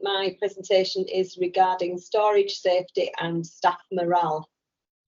My presentation is regarding storage safety and staff morale.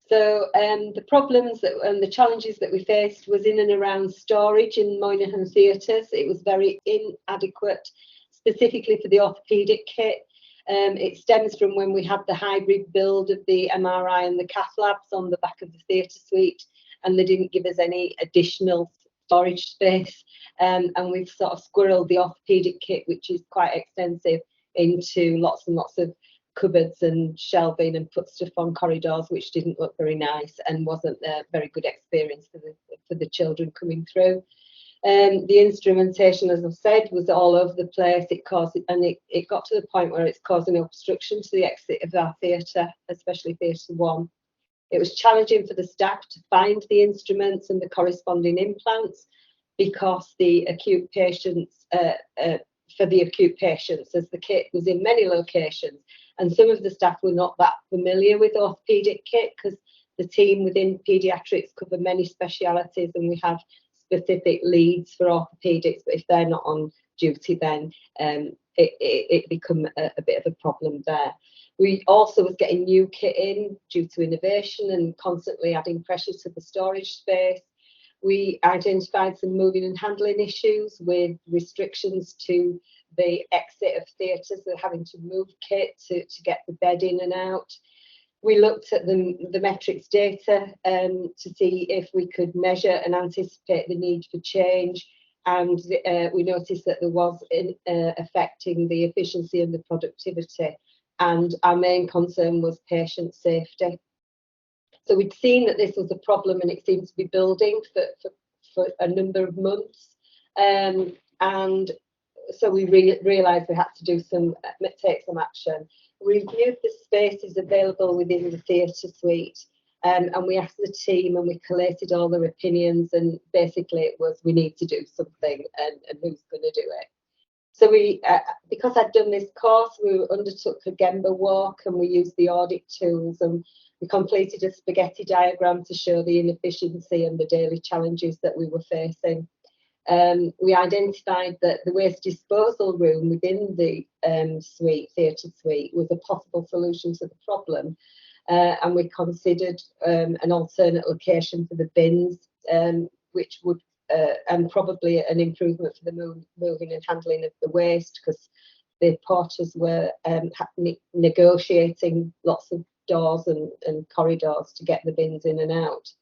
So the problems and the challenges that we faced was in and around storage in Moynihan theatres. It was very inadequate, specifically for the orthopaedic kit. It stems from when we had the hybrid build of the MRI and the cath labs on the back of the theatre suite, and they didn't give us any additional storage space. And we've sort of squirreled the orthopaedic kit, which is quite extensive, into lots and lots of cupboards and shelving, and put stuff on corridors which didn't look very nice and wasn't a very good experience for the children coming through. The instrumentation, as I've said, was all over the place. It got to the point where it's causing obstruction to the exit of our theatre, especially Theatre 1. It was challenging for the staff to find the instruments and the corresponding implants, because the acute patients, as the kit was in many locations, and some of the staff were not that familiar with orthopaedic kit, because the team within paediatrics cover many specialities, and we have specific leads for orthopaedics, but if they're not on duty, then it become a bit of a problem there. We also was getting new kit in due to innovation and constantly adding pressure to the storage space. We identified some moving and handling issues with restrictions to the exit of theatres, so having to move kit to get the bed in and out. We looked at the metrics data to see if we could measure and anticipate the need for change, and we noticed that there was affecting the efficiency and the productivity, and our main concern was patient safety. So we'd seen that this was a problem, and it seemed to be building for a number of months. And so we realised we had to take some action. We reviewed the spaces available within the theatre suite, and we asked the team, and we collated all their opinions, and basically it was, we need to do something, and who's going to do it. So we, because I'd done this course, we undertook a Gemba walk, and we used the audit tools, and we completed a spaghetti diagram to show the inefficiency and the daily challenges that we were facing. We identified that the waste disposal room within the theatre suite was a possible solution to the problem, and we considered an alternate location for the bins, which would and probably an improvement for the moving and handling of the waste, because the porters were negotiating lots of doors and corridors to get the bins in and out.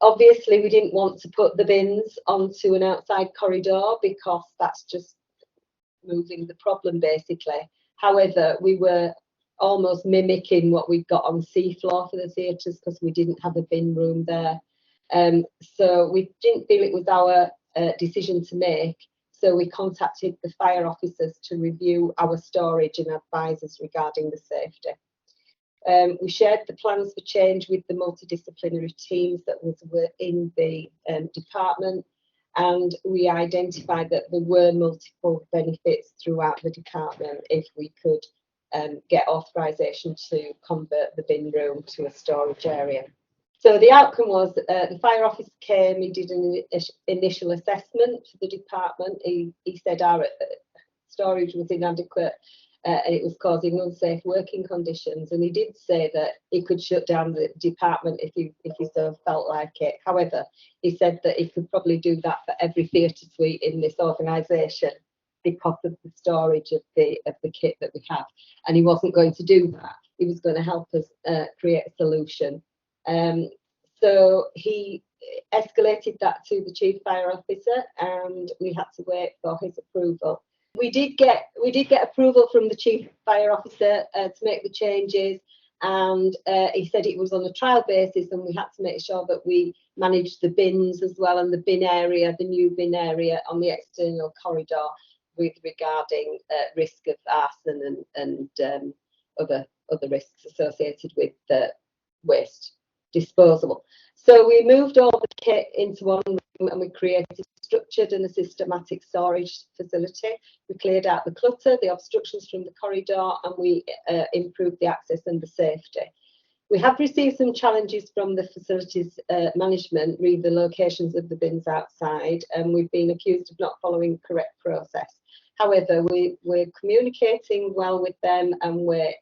Obviously, we didn't want to put the bins onto an outside corridor, because that's just moving the problem, basically. However, we were almost mimicking what we'd got on seafloor for the theatres, because we didn't have a bin room there. So we didn't feel it was our decision to make. So we contacted the fire officers to review our storage and advise us regarding the safety. We shared the plans for change with the multidisciplinary teams that were in the department, and we identified that there were multiple benefits throughout the department if we could get authorisation to convert the bin room to a storage area. So the outcome was the fire officer came, he did an initial assessment for the department. He said our storage was inadequate, and it was causing unsafe working conditions, and he did say that he could shut down the department if he so felt like it. However, he said that he could probably do that for every theatre suite in this organisation because of the storage of the kit that we have, and he wasn't going to do that. He was going to help us create a solution. So he escalated that to the chief fire officer, and we had to wait for his approval. We did get approval from the chief fire officer to make the changes, and he said it was on a trial basis, and we had to make sure that we managed the bins as well, and the bin area, the new bin area on the external corridor, with regarding risk of arson and other risks associated with waste disposal. So we moved all the kit into one room, and we created a structured and a systematic storage facility. We cleared out the clutter, the obstructions from the corridor, and we improved the access and the safety. We have received some challenges from the facilities management re the locations of the bins outside, and we've been accused of not following correct process. However, we're communicating well with them, and we're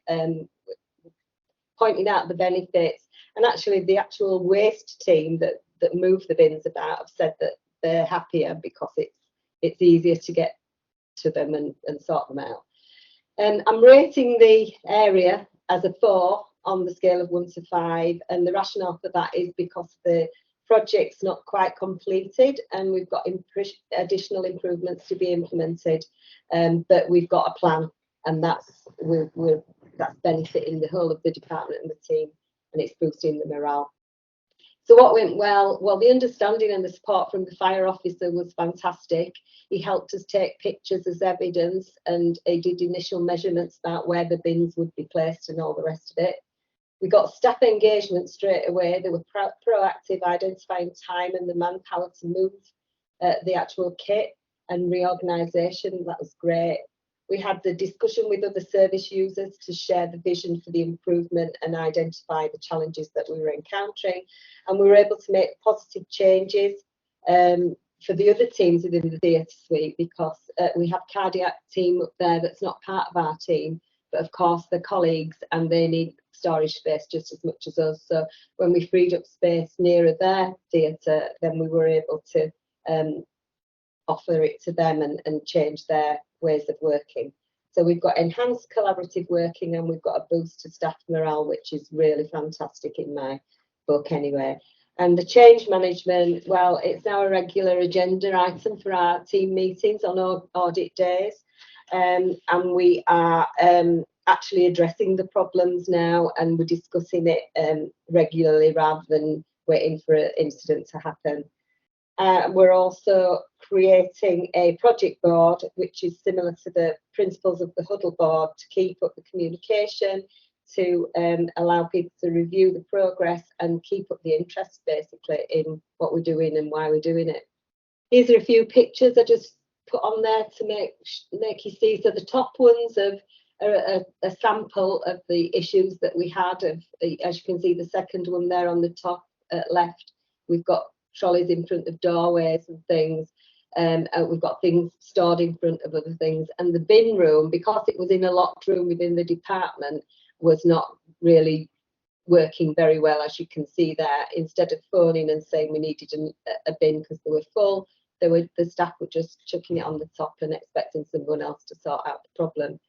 pointing out the benefits. And actually, the actual waste team that move the bins about have said that they're happier because it's easier to get to them and sort them out. I'm rating the area as a 4 on the scale of 1 to 5, and the rationale for that is because the project's not quite completed and we've got additional improvements to be implemented, but we've got a plan, and that's benefiting the whole of the department and the team, and it's boosting the morale. So what went well? Well, the understanding and the support from the fire officer was fantastic. He helped us take pictures as evidence, and he did initial measurements about where the bins would be placed and all the rest of it. We got staff engagement straight away. They were proactive, identifying time and the manpower to move the actual kit and reorganisation. That was great. We had the discussion with other service users to share the vision for the improvement and identify the challenges that we were encountering. And we were able to make positive changes for the other teams within the theatre suite, because we have a cardiac team up there that's not part of our team, but of course they're colleagues and they need storage space just as much as us. So when we freed up space nearer their theatre, then we were able to offer it to them and change their ways of working. So we've got enhanced collaborative working, and we've got a boost to staff morale, which is really fantastic in my book anyway. And the change management, well, it's now a regular agenda item for our team meetings on audit days. And we are actually addressing the problems now, and we're discussing it regularly rather than waiting for an incident to happen. We're also creating a project board, which is similar to the principles of the huddle board, to keep up the communication, to allow people to review the progress and keep up the interest basically in what we're doing and why we're doing it. These are a few pictures I just put on there to make you see. So the top ones of a sample of the issues that we had. As you can see, the second one there on the top left, we've got trolleys in front of doorways and things. We've got things stored in front of other things. And the bin room, because it was in a locked room within the department, was not really working very well, as you can see there. Instead of phoning and saying we needed a bin because they were full, the staff were just chucking it on the top and expecting someone else to sort out the problem.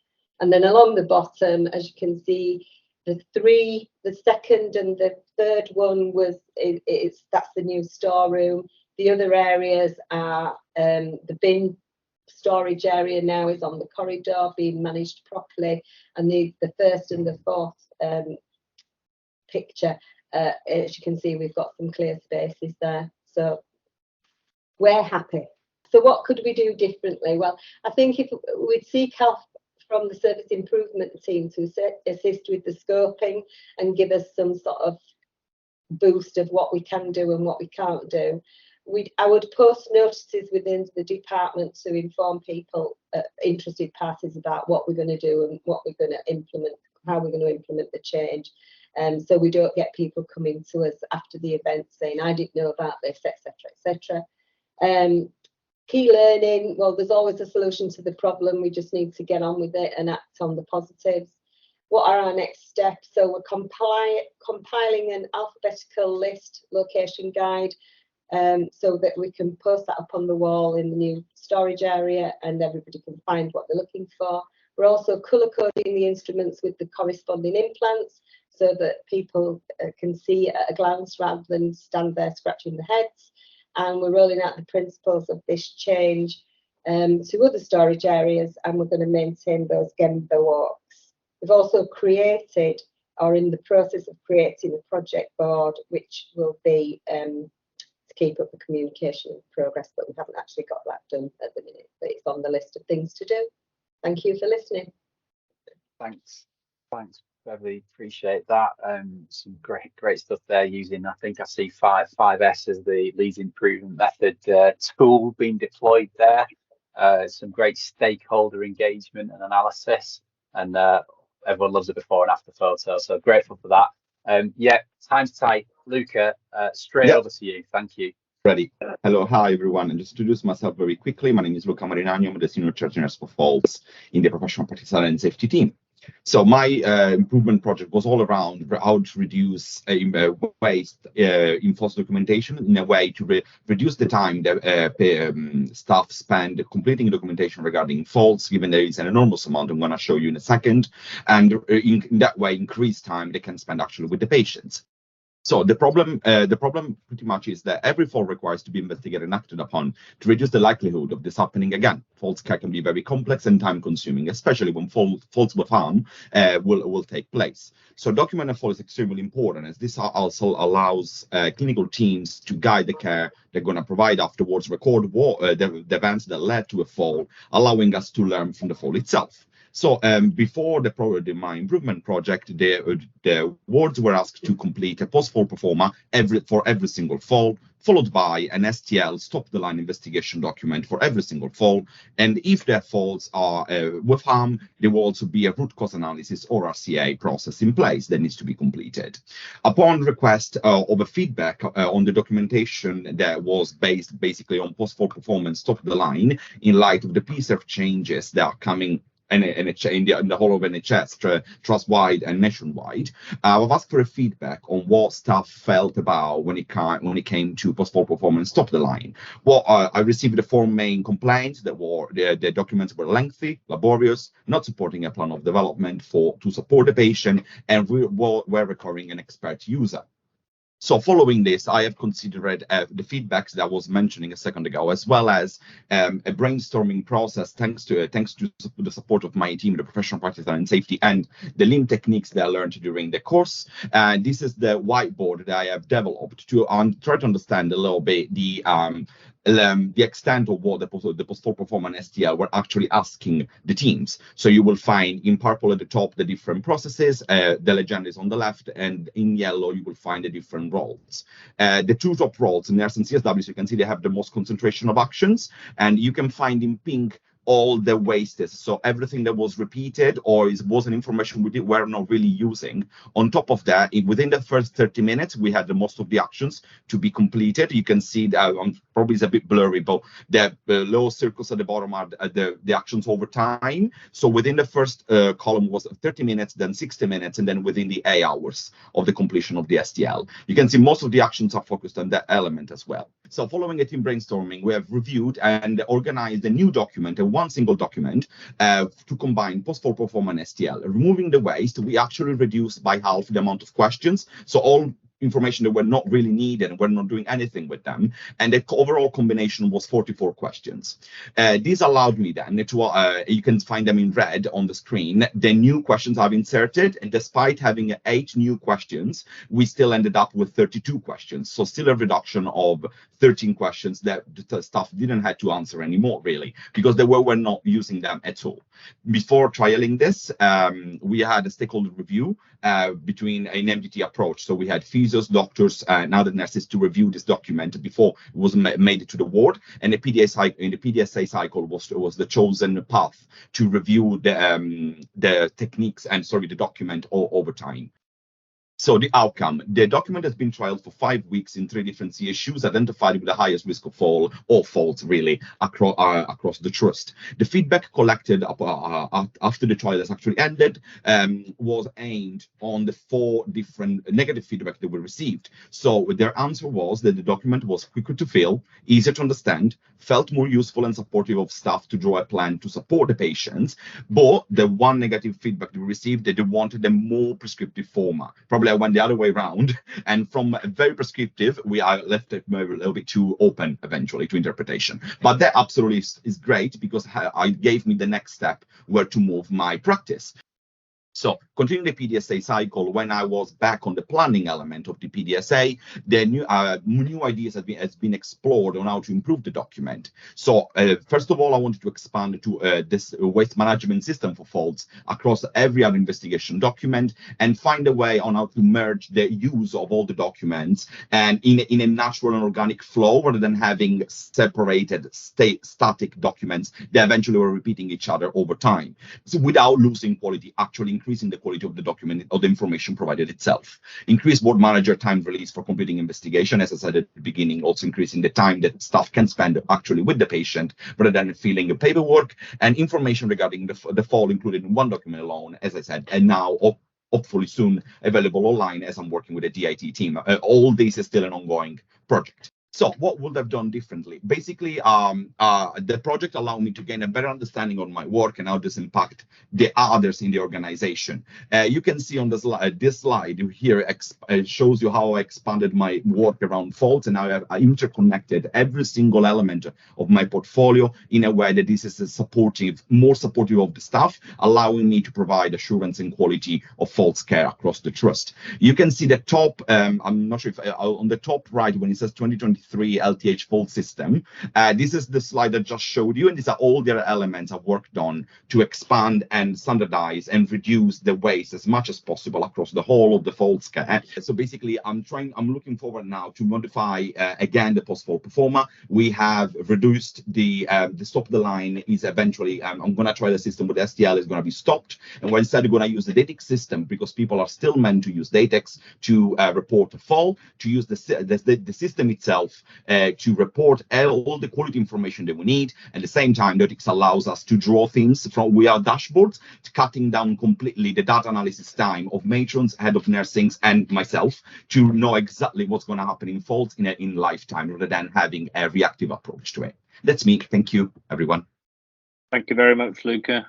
And then along the bottom, as you can see, the second and the third one that's the new storeroom. The other areas are the bin storage area now is on the corridor being managed properly, and the first and the fourth picture, as you can see, we've got some clear spaces there. So we're happy. So what could we do differently? Well, I think if we'd seek help from the service improvement team to assist with the scoping and give us some sort of boost of what we can do and what we can't do. I would post notices within the department to inform people, interested parties, about what we're going to do and what we're going to implement, how we're going to implement the change. So we don't get people coming to us after the event saying, I didn't know about this, etc., etc. Key learning, well, there's always a solution to the problem. We just need to get on with it and act on the positives. What are our next steps? So we're compiling an alphabetical list location guide, so that we can post that up on the wall in the new storage area and everybody can find what they're looking for. We're also colour coding the instruments with the corresponding implants so that people can see at a glance rather than stand there scratching their heads. And we're rolling out the principles of this change to other storage areas, and we're going to maintain those Gemba walks. We've also created, or in the process of creating, a project board which will be to keep up the communication progress, but we haven't actually got that done at the minute, but it's on the list of things to do. Thank you for listening. Thanks, Beverly, appreciate that. Some great stuff there, using, I think I see 5S as the Leeds Improvement Method tool being deployed there. Some great stakeholder engagement and analysis, and everyone loves a before and after photo, so grateful for that. Yeah, time's tight. Luca, straight over to you. Thank you. Ready. Hello, hi everyone. And just to introduce myself very quickly, my name is Luca Marinani. I'm the Senior Charge Nurse for Faults in the Professional Practice and Safety team. So my improvement project was all around how to reduce waste in false documentation in a way to reduce the time that staff spend completing documentation regarding faults, given there is an enormous amount I'm going to show you in a second, and in that way increase time they can spend actually with the patients. So the problem pretty much is that every fault requires to be investigated and acted upon to reduce the likelihood of this happening again. Faults care can be very complex and time-consuming, especially when faults with harm will take place. So documenting a fault is extremely important, as this also allows clinical teams to guide the care they're going to provide afterwards, record the events that led to a fault, allowing us to learn from the fault itself. So before my improvement project, the wards were asked to complete a post-fault performa for every single fault, followed by an STL stop-the-line investigation document for every single fault. And if their faults are with harm, there will also be a root cause analysis or RCA process in place that needs to be completed. Upon request of a feedback on the documentation that was based basically on post-fault performance stop-the-line in light of the PSERF changes that are coming in the whole of NHS, trust-wide and nationwide, I've asked for a feedback on what staff felt about when it came to post-fault performance stop the line. Well, I received the 4 main complaints that were the documents were lengthy, laborious, not supporting a plan of development to support the patient, and were recurring an expert user. So following this, I have considered the feedbacks that I was mentioning a second ago, as well as a brainstorming process, thanks to the support of my team, the Professional Practice and Safety, and the LIM techniques that I learned during the course. This is the whiteboard that I have developed to try to understand a little bit the extent of what the post-fault performance STL were actually asking the teams. So you will find in purple at the top the different processes, the legend is on the left, and in yellow you will find the different roles. The 2 top roles in nurse and CSWs, you can see they have the most concentration of actions, and you can find in pink all the wastes, so everything that was repeated or wasn't information we were not really using. On top of that, within the first 30 minutes, we had the most of the actions to be completed. You can see that probably it's a bit blurry, but the low circles at the bottom are the actions over time. So within the first column was 30 minutes, then 60 minutes, and then within the 8 hours of the completion of the STL. You can see most of the actions are focused on that element as well. So following a team brainstorming, we have reviewed and organized a new document, one single document to combine post-fault performance STL. Removing the waste, we actually reduced by half the amount of questions. So all information that were not really needed and we're not doing anything with them. And the overall combination was 44 questions. This allowed me then to, you can find them in red on the screen, the new questions I've inserted. And despite having 8 new questions, we still ended up with 32 questions. So still a reduction of 13 questions that the staff didn't have to answer anymore, really, because they were not using them at all. Before trialing this, we had a stakeholder review between an MDT approach. So we had physios, doctors, and other nurses to review this document before it was made to the ward. And the PDSA cycle was the chosen path to review the techniques and the document over time. So the outcome, the document has been trialed for 5 weeks in 3 different CSUs identified with the highest risk of fall or faults really across the trust. The feedback collected after the trial has actually ended was aimed on the 4 different negative feedback that were received. So their answer was that the document was quicker to fill, easier to understand, felt more useful and supportive of staff to draw a plan to support the patients. But the one negative feedback they received, that they wanted a more prescriptive format. Probably I went the other way around, and from very prescriptive, I left it a little bit too open eventually to interpretation. But that absolutely is great, because it gave me the next step where to move my practice. So continuing the PDSA cycle, when I was back on the planning element of the PDSA, the new ideas has been explored on how to improve the document. So first of all, I wanted to expand to this waste management system for faults across every other investigation document, and find a way on how to merge the use of all the documents and in a natural and organic flow, rather than having separated static documents that eventually were repeating each other over time. So without losing quality, actually increasing the quality of the document or the information provided itself. Increase board manager time release for completing investigation, as I said at the beginning, also increasing the time that staff can spend actually with the patient rather than filling the paperwork, and information regarding the fall included in one document alone, as I said, and now hopefully soon available online as I'm working with the DIT team. All this is still an ongoing project. So what would I've done differently? Basically, the project allowed me to gain a better understanding on my work and how this impact the others in the organization. You can see on the slide, this slide here shows you how I expanded my work around faults, and how I interconnected every single element of my portfolio in a way that this is more supportive of the staff, allowing me to provide assurance and quality of faults care across the trust. You can see the top, I'm not sure if on the top right, when it says 2023 LTH fault system, this is the slide I just showed you, and these are all the other elements I've worked on to expand and standardize and reduce the waste as much as possible across the whole of the faults care. So basically, I'm looking forward now to modify again the post-fault performer. We have reduced the stop the line is eventually, I'm going to try the system with STL is going to be stopped, and we're instead going to use the DATEX system, because people are still meant to use DATEX to report a fall, to use the system itself to report all the quality information that we need. At the same time, DATEX allows us to draw things from our dashboards, cutting down completely the data analysis time of matrons, head of nursing, and myself, to know exactly what's going to happen in faults in lifetime, rather than having a reactive approach to it. That's me. Thank you, everyone. Thank you very much, Luca.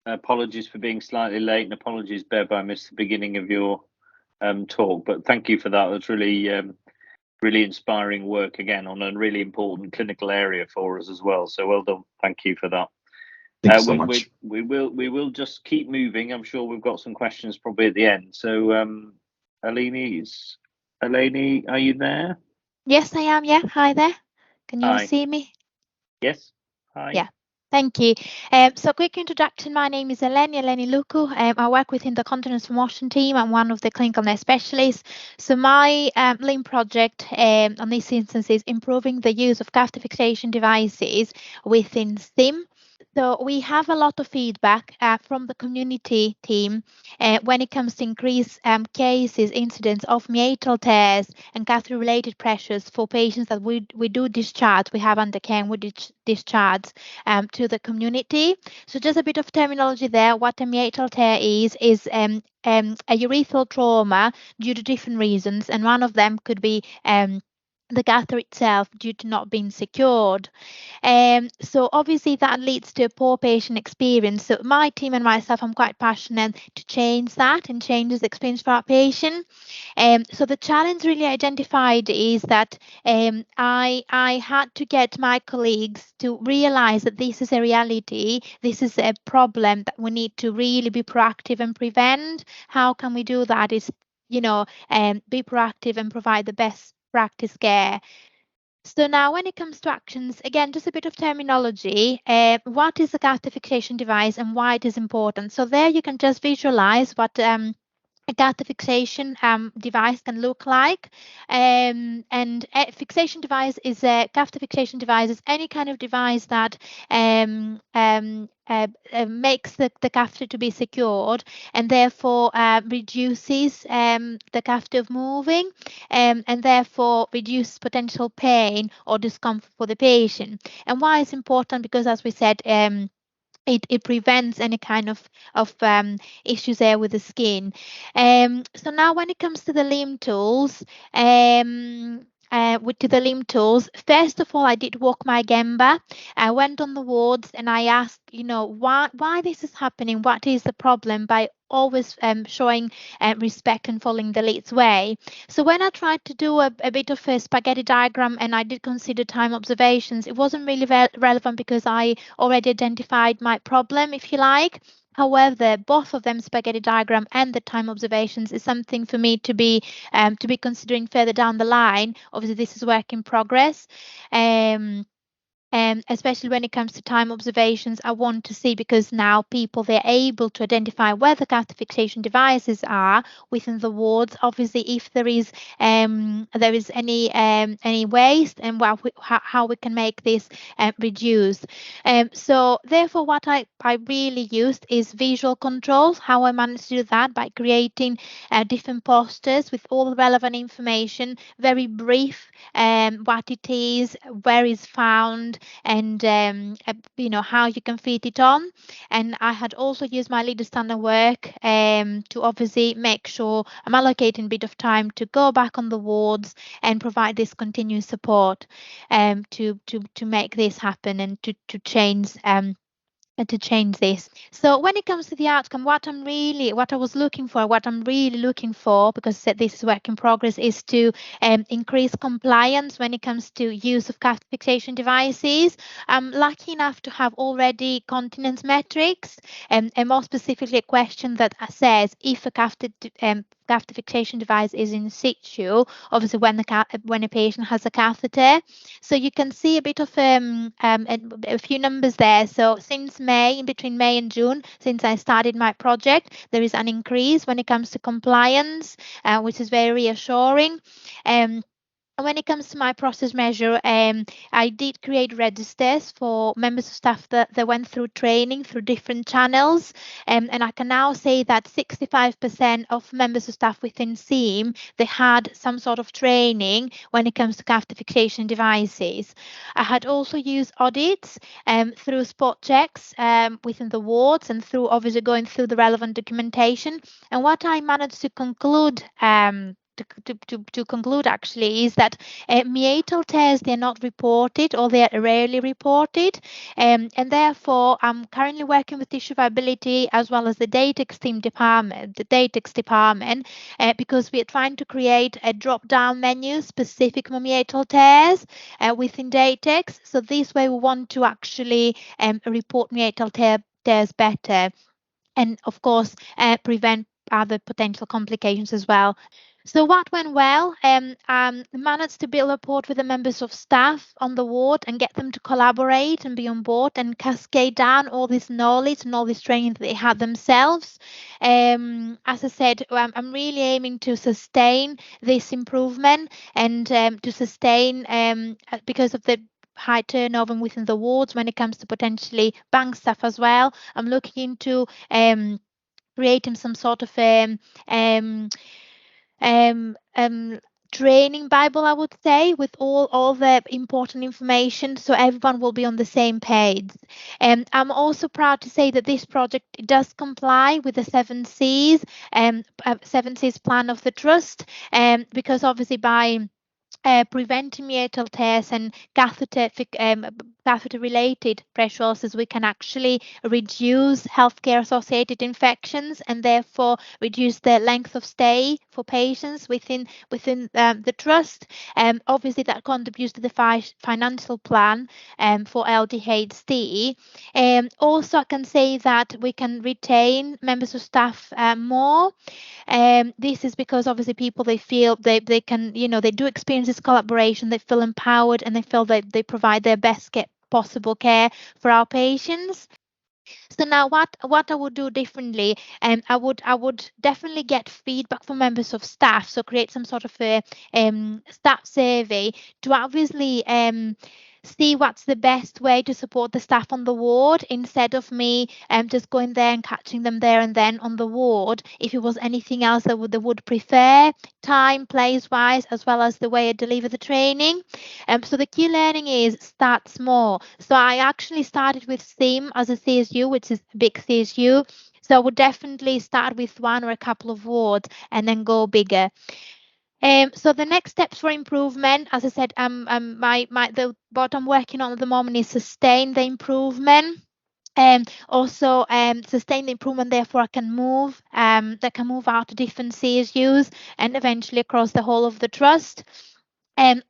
Apologies for being slightly late, and apologies, Beb, I missed the beginning of your talk, but thank you for that. That's really inspiring work again on a really important clinical area for us as well. So well done. Thank you for that. Thank you so much. We will just keep moving. I'm sure we've got some questions probably at the end. So Eleni, are you there? Yes, I am. Yeah. Hi there. Can you see me? Yes. Hi. Yeah. Thank you. So quick introduction. My name is Eleni Luku. I work within the Continuous Promotion team. I'm one of the clinical nurse specialists. So my LIM project on this instance is improving the use of catheter fixation devices within STIM. So we have a lot of feedback from the community team when it comes to increased cases, incidents of meatal tears and catheter-related pressures for patients that we do discharge. We have under care and we discharge to the community. So just a bit of terminology there. What a meatal tear is a urethral trauma due to different reasons, and one of them could be the catheter itself due to not being secured. So obviously that leads to a poor patient experience. So my team and myself, I'm quite passionate to change that and change the experience for our patient. So the challenge really identified is that I had to get my colleagues to realize that this is a reality. This is a problem that we need to really be proactive and prevent. How can we do that? Is, be proactive and provide the best practice care. So now when it comes to actions, again, just a bit of terminology. What is a catheter fixation device and why it is important? So there you can just visualize what a catheter fixation device can look like. And a fixation device is a catheter fixation device is any kind of device that makes the catheter to be secured and therefore reduces the catheter moving and therefore reduce potential pain or discomfort for the patient. And why it's important? Because as we said, it prevents any kind of issues there with the skin. So now when it comes to the LIM tools, first of all, I did walk my Gemba. I went on the wards and I asked, why this is happening, what is the problem, by always showing respect and following the lead's way. So when I tried to do a bit of a spaghetti diagram and I did consider time observations, it wasn't really relevant because I already identified my problem, if you like. However, both of them, spaghetti diagram and the time observations, is something for me to be considering further down the line. Obviously, this is work in progress. especially when it comes to time observations. I want to see, because now people, they're able to identify where the catheter fixation devices are within the wards. Obviously, if there is any waste, and how we can make this reduced. So therefore, what I really used is visual controls. How I managed to do that by creating different posters with all the relevant information, very brief, what it is, where it's found, and how you can fit it on. And I had also used my leader standard work to obviously make sure I'm allocating a bit of time to go back on the wards and provide this continuous support to make this happen, and to change this. So when it comes to the outcome, what I'm really looking for, because this is work in progress, is to increase compliance when it comes to use of catheter fixation devices. I'm lucky enough to have already continence metrics, and more specifically a question that says if a catheter fixation device is in situ, obviously when a patient has a catheter. So you can see a bit of a few numbers there. So since between May and June, since I started my project, there is an increase when it comes to compliance, which is very reassuring. When it comes to my process measure, I did create registers for members of staff that went through training through different channels, and I can now say that 65% of members of staff within SEAM, they had some sort of training when it comes to catheter fixation devices. I had also used audits through spot checks within the wards, and through obviously going through the relevant documentation. And what I managed to conclude to conclude actually is that meatal tears, they're not reported, or they're rarely reported, and therefore I'm currently working with tissue viability as well as the Datex department, because we are trying to create a drop-down menu specific for meatal tears within Datex. So this way we want to actually report meatal tears better, and of course prevent other potential complications as well. So what went well? Managed to build a rapport with the members of staff on the ward and get them to collaborate and be on board and cascade down all this knowledge and all this training that they had themselves. As I said, I'm really aiming to sustain this improvement, and to sustain because of the high turnover within the wards when it comes to potentially bank staff as well. I'm looking into creating some sort of training Bible, I would say, with all the important information, so everyone will be on the same page. I'm also proud to say that this project does comply with the 7 C's plan of the trust, because obviously by preventing meatal tears and catheter-related pressure ulcers, we can actually reduce healthcare-associated infections, and therefore reduce the length of stay for patients within the trust. Obviously, that contributes to the financial plan for LDHD. Also, I can say that we can retain members of staff more. This is because obviously people, they feel they can, they do experience this collaboration, they feel empowered, and they feel that they provide their best possible care for our patients. So now what I would do differently, I would definitely get feedback from members of staff, so create some sort of a staff survey to obviously see what's the best way to support the staff on the ward, instead of me just going there and catching them there and then on the ward. If it was anything else that they would prefer, time, place wise, as well as the way I deliver the training. So the key learning is start small. So I actually started with SIM as a CSU, which is a big CSU. So I would definitely start with one or a couple of wards and then go bigger. So the next steps for improvement, as I said, what I'm working on at the moment is sustain the improvement. Also sustain the improvement, therefore I can move out to different CSUs and eventually across the whole of the trust.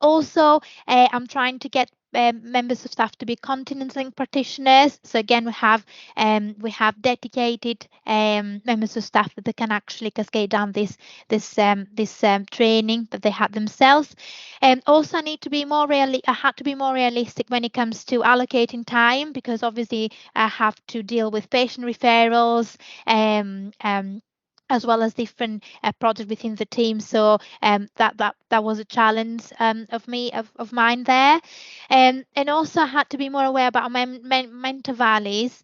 Also, I'm trying to get members of staff to be continence link practitioners. So again, we have dedicated members of staff that they can actually cascade down this training that they had themselves. And also, I had to be more realistic when it comes to allocating time, because obviously I have to deal with patient referrals, as well as different projects within the team. So that was a challenge of mine there. And also I had to be more aware about my mental valleys,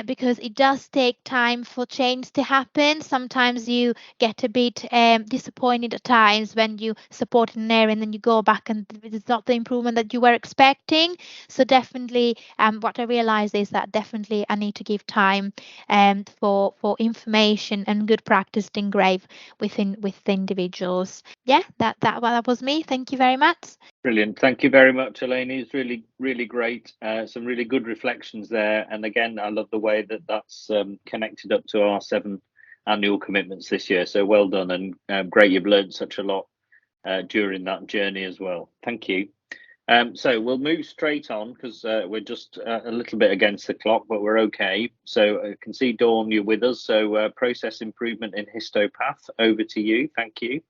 because it does take time for change to happen. Sometimes you get a bit disappointed at times when you support an area and then you go back and it's not the improvement that you were expecting. So definitely what I realized is that definitely I need to give time for information and good practice to engrave with individuals. Yeah, that was me. Thank you very much. Brilliant. Thank you very much, Elaine. It's really, really great. Some really good reflections there. And again, I love the way that that's connected up to our 7 annual commitments this year. So well done, and great you've learned such a lot during that journey as well. Thank you. So we'll move straight on, because we're just a little bit against the clock, but we're okay. So I can see, Dawn, you're with us. So process improvement in Histopath, over to you. Thank you.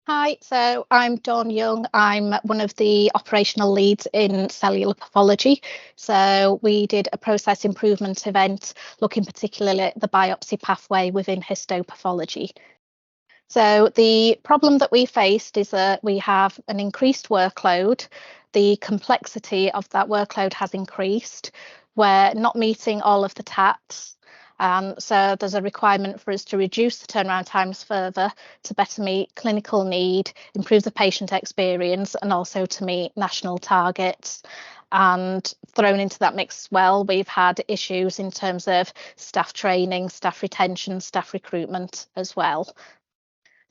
Hi, so I'm Dawn Young. I'm one of the operational leads in cellular pathology. So we did a process improvement event looking particularly at the biopsy pathway within histopathology. So the problem that we faced is that we have an increased workload. The complexity of that workload has increased. We're not meeting all of the tasks. So there's a requirement for us to reduce the turnaround times further to better meet clinical need, improve the patient experience, and also to meet national targets. And thrown into that mix as well, we've had issues in terms of staff training, staff retention, staff recruitment as well.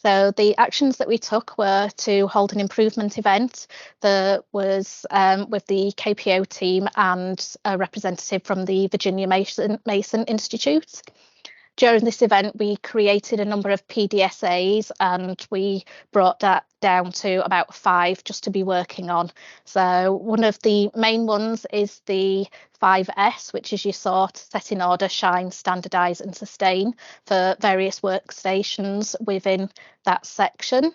So the actions that we took were to hold an improvement event that was with the KPO team and a representative from the Virginia Mason Institute. During this event, we created a number of PDSAs and we brought that down to about 5 just to be working on. So one of the main ones is the 5S, which is you sort, set in order, shine, standardise and sustain for various workstations within that section.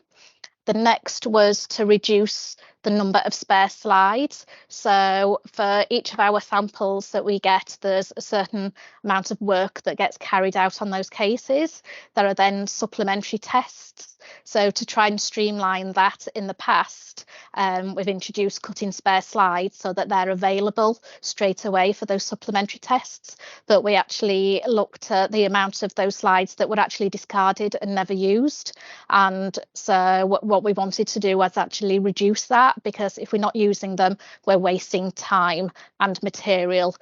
The next was to reduce the number of spare slides. So for each of our samples that we get, there's a certain amount of work that gets carried out on those cases. There are then supplementary tests. So to try and streamline that, in the past, we've introduced cutting spare slides so that they're available straight away for those supplementary tests. But we actually looked at the amount of those slides that were actually discarded and never used. And so what we wanted to do was actually reduce that, because if we're not using them, we're wasting time and material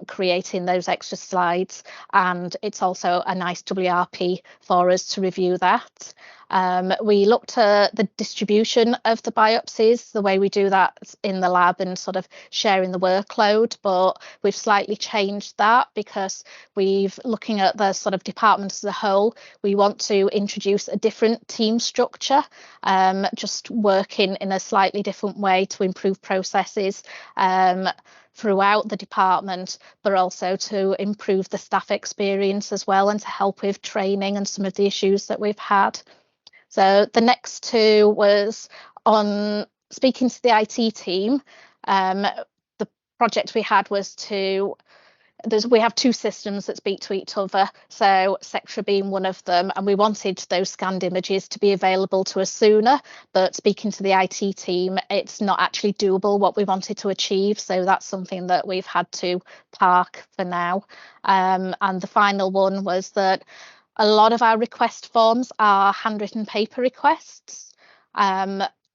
creating those extra slides. And it's also a nice WRP for us to review that. We looked at the distribution of the biopsies, the way we do that in the lab and sort of sharing the workload, but we've slightly changed that because we've looking at the sort of department as a whole. We want to introduce a different team structure, just working in a slightly different way to improve processes throughout the department, but also to improve the staff experience as well and to help with training and some of the issues that we've had. So the next 2 was on speaking to the IT team. The project we had was we have 2 systems that speak to each other, so Sectra being one of them, and we wanted those scanned images to be available to us sooner, but speaking to the IT team, it's not actually doable what we wanted to achieve, so that's something that we've had to park for now. And the final one was that a lot of our request forms are handwritten paper requests.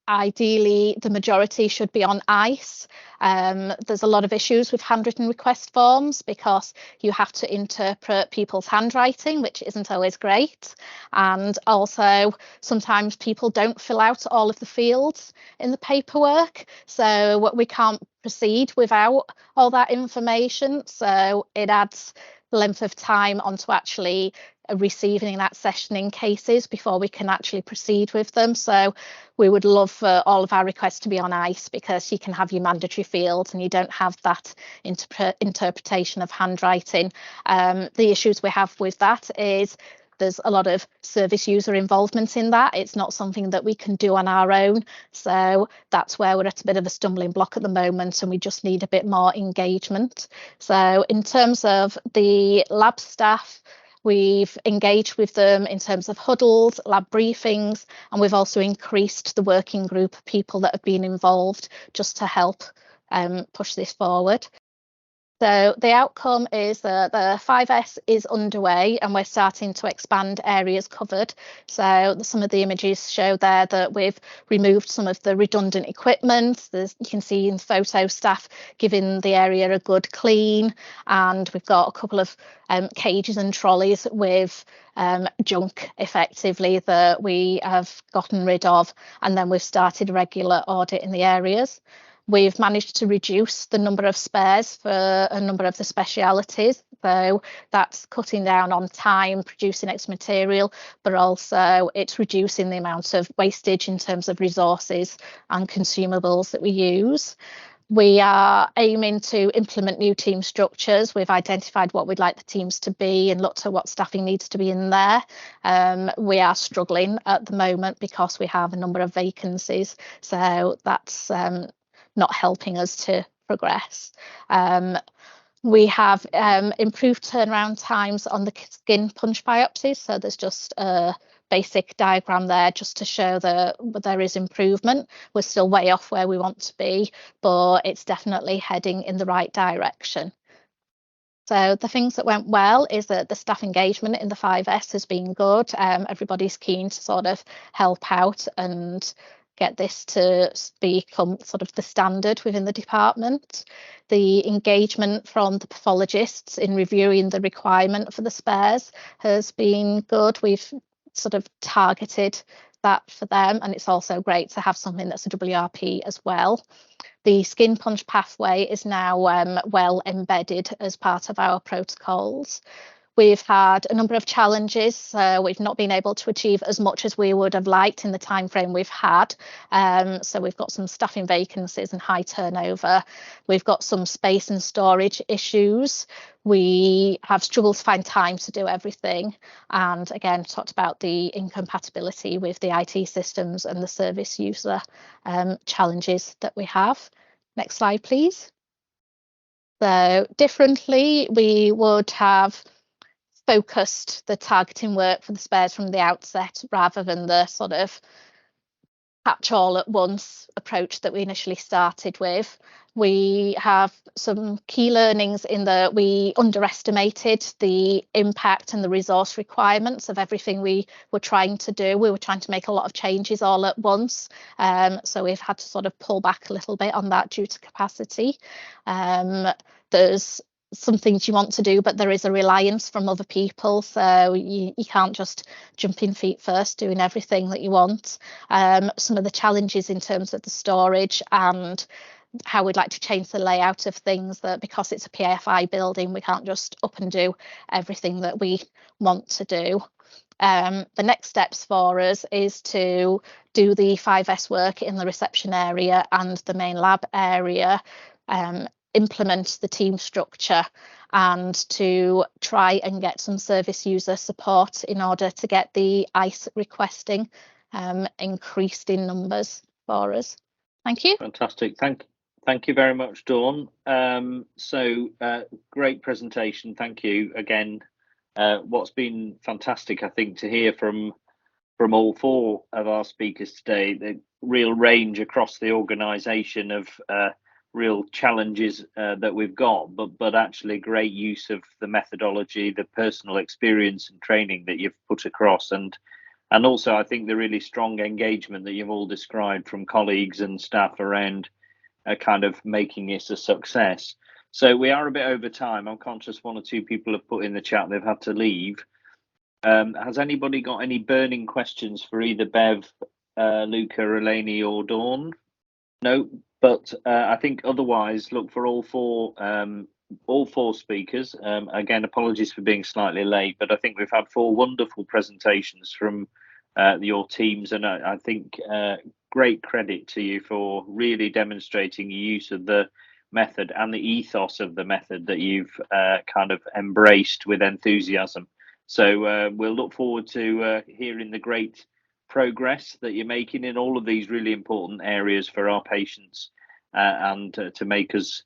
Ideally, the majority should be on ICE. There's a lot of issues with handwritten request forms because you have to interpret people's handwriting, which isn't always great. And also, sometimes people don't fill out all of the fields in the paperwork. So we can't proceed without all that information. So it adds length of time onto actually receiving and accessioning cases before we can actually proceed with them. So we would love for all of our requests to be on ICE, because you can have your mandatory fields and you don't have that interpretation of handwriting. The issues we have with that is there's a lot of service user involvement in that. It's not something that we can do on our own. So that's where we're at a bit of a stumbling block at the moment, and we just need a bit more engagement. So in terms of the lab staff, we've engaged with them in terms of huddles, lab briefings, and we've also increased the working group of people that have been involved just to help push this forward. So the outcome is that the 5S is underway and we're starting to expand areas covered. So some of the images show there that we've removed some of the redundant equipment. You can see in photo staff giving the area a good clean, and we've got a couple of cages and trolleys with junk effectively that we have gotten rid of, and then we've started regular audit in the areas. We've managed to reduce the number of spares for a number of the specialities, so that's cutting down on time, producing extra material, but also it's reducing the amount of wastage in terms of resources and consumables that we use. We are aiming to implement new team structures. We've identified what we'd like the teams to be and looked at what staffing needs to be in there. We are struggling at the moment because we have a number of vacancies, so that's not helping us to progress. We have improved turnaround times on the skin punch biopsies. So there's just a basic diagram there just to show that there is improvement. We're still way off where we want to be, but it's definitely heading in the right direction. So the things that went well is that the staff engagement in the 5S has been good. Everybody's keen to sort of help out and get this to become sort of the standard within the department. The engagement from the pathologists in reviewing the requirement for the spares has been good. We've sort of targeted that for them, and it's also great to have something that's a WRP as well. The skin punch pathway is now well embedded as part of our protocols. We've had a number of challenges. We've not been able to achieve as much as we would have liked in the time frame we've had. So we've got some staffing vacancies and high turnover. We've got some space and storage issues. We have struggled to find time to do everything. And again, talked about the incompatibility with the IT systems and the service user challenges that we have. Next slide, please. So differently, we would have focused the targeting work for the spares from the outset rather than the sort of catch all at once approach that we initially started with. We have some key learnings in that we underestimated the impact and the resource requirements of everything we were trying to do. We were trying to make a lot of changes all at once. So we've had to sort of pull back a little bit on that due to capacity. There's some things you want to do, but there is a reliance from other people, so you can't just jump in feet first doing everything that you want. Some of the challenges in terms of the storage and how we'd like to change the layout of things, that because it's a PFI building, we can't just up and do everything that we want to do. The next steps for us is to do the 5S work in the reception area and the main lab area, implement the team structure, and to try and get some service user support in order to get the ICE requesting increased in numbers for us. Thank you. Fantastic. Thank you very much, Dawn. Great presentation. Thank you again. What's been fantastic, I think, to hear from all four of our speakers today, the real range across the organisation of real challenges that we've got, but actually great use of the methodology, the personal experience and training that you've put across, and also I think the really strong engagement that you've all described from colleagues and staff around kind of making this a success. So we are a bit over time. I'm conscious one or two people have put in the chat they've had to leave. Has anybody got any burning questions for either Bev, Luca, Eleni or Dawn? No, but I think otherwise, look, for all four all 4 speakers. Again, apologies for being slightly late, but I think we've had 4 wonderful presentations from your teams, and I think great credit to you for really demonstrating your use of the method and the ethos of the method that you've kind of embraced with enthusiasm. So we'll look forward to hearing the great progress that you're making in all of these really important areas for our patients and to make us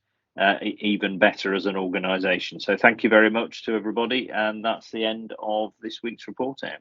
even better as an organisation. So thank you very much to everybody, and that's the end of this week's report out.